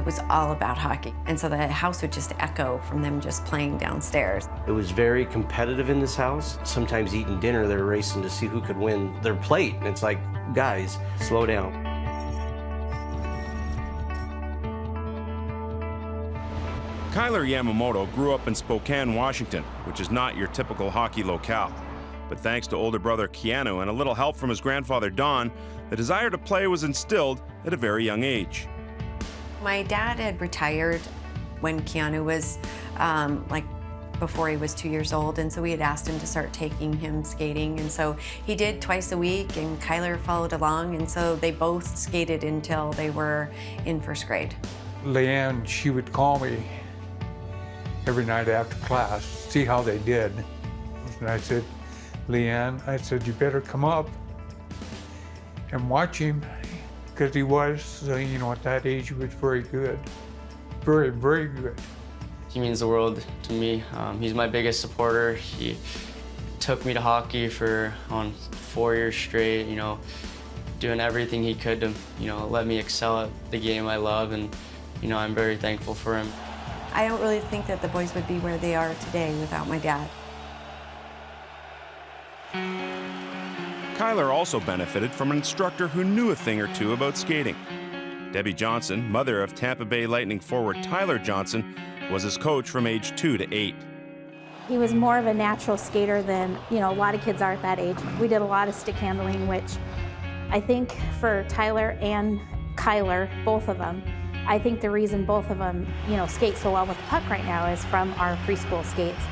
it was all about hockey. And so the house would just echo from them just playing downstairs. It was very competitive in this house. Sometimes eating dinner, they're racing to see who could win their plate. And it's like, guys, slow down. Kailer Yamamoto grew up in Spokane, Washington, which is not your typical hockey locale. But thanks to older brother Keanu and a little help from his grandfather Don, the desire to play was instilled at a very young age. My dad had retired when Keanu was before he was 2 years old, and so we had asked him to start taking him skating, and so he did twice a week, and Kailer followed along, and so they both skated until they were in first grade. Leanne, she would call me every night after class, see how they did. And I said, Leanne, I said, you better come up and watch him, because he was, you know, at that age, he was very good. Very, very good. He means the world to me. He's my biggest supporter. He took me to hockey for 4 years straight, you know, doing everything he could to, you know, let me excel at the game I love, and, you know, I'm very thankful for him. I don't really think that the boys would be where they are today without my dad. Kailer also benefited from an instructor who knew a thing or two about skating. Debbie Johnson, mother of Tampa Bay Lightning forward Tyler Johnson, was his coach from age 2 to 8. He was more of a natural skater than, you know, a lot of kids are at that age. We did a lot of stick handling, which I think for Tyler and Kailer, both of them, I think the reason both of them, you know, skate so well with the puck right now is from our preschool skates.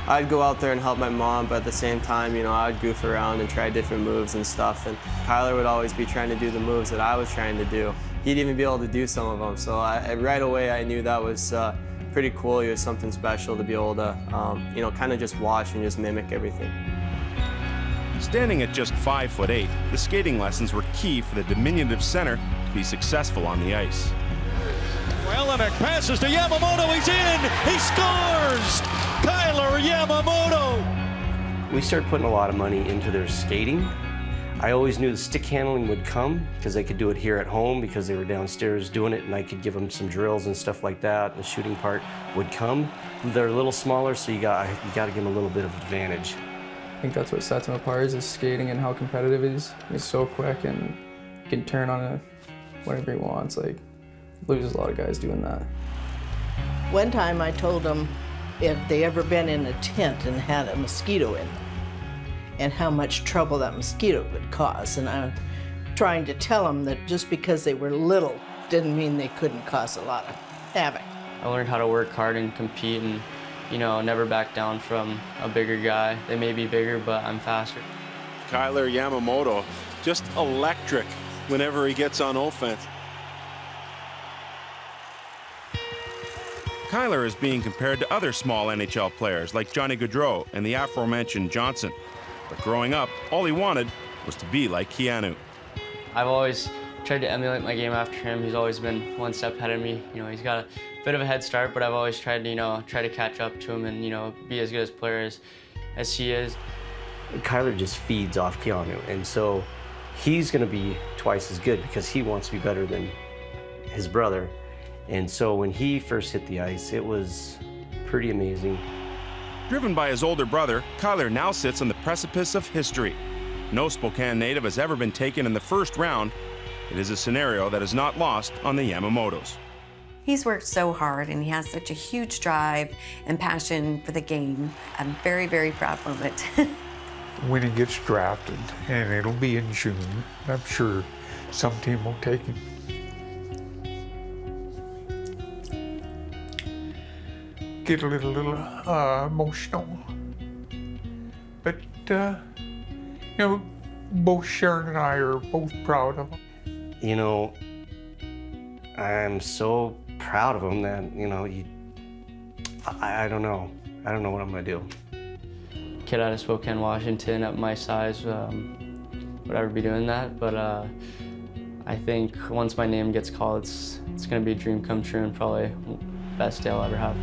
I'd go out there and help my mom, but at the same time, you know, I'd goof around and try different moves and stuff. And Kailer would always be trying to do the moves that I was trying to do. He'd even be able to do some of them. So right away, I knew that was pretty cool. He was something special to be able to, you know, kind of just watch and just mimic everything. Standing at just 5'8", the skating lessons were key for the diminutive center to be successful on the ice. Jelinek passes to Yamamoto, he's in, he scores! Kailer Yamamoto! We started putting a lot of money into their skating. I always knew the stick handling would come because they could do it here at home because they were downstairs doing it, and I could give them some drills and stuff like that. The shooting part would come. They're a little smaller, so you got to give them a little bit of advantage. I think that's what sets him apart is his skating and how competitive he is. He's so quick and he can turn on it whenever he wants. Like, loses a lot of guys doing that. One time I told him if they ever been in a tent and had a mosquito in them and how much trouble that mosquito would cause. And I was trying to tell him that just because they were little didn't mean they couldn't cause a lot of havoc. I learned how to work hard and compete and, you know, never back down from a bigger guy. They may be bigger, but I'm faster. Kailer Yamamoto, just electric whenever he gets on offense. Kailer is being compared to other small NHL players like Johnny Gaudreau and the aforementioned Johnson. But growing up, all he wanted was to be like Keanu. I've always tried to emulate my game after him. He's always been one step ahead of me. You know, he's got a bit of a head start, but I've always tried to, you know, catch up to him and, you know, be as good a player as he is. Kailer just feeds off Keanu, and so he's going to be twice as good because he wants to be better than his brother. And so when he first hit the ice, it was pretty amazing. Driven by his older brother, Kailer now sits on the precipice of history. No Spokane native has ever been taken in the first round. It is a scenario that is not lost on the Yamamotos. He's worked so hard, and he has such a huge drive and passion for the game. I'm very, very proud of it. When he gets drafted, and it'll be in June, I'm sure some team will take him. Get a little emotional. But, you know, both Sharon and I are both proud of him. You know, I'm so proud of him that, you know, I don't know. I don't know what I'm going to do. Kid out of Spokane, Washington, at my size, would ever be doing that. But I think once my name gets called, it's going to be a dream come true and probably the best day I'll ever have.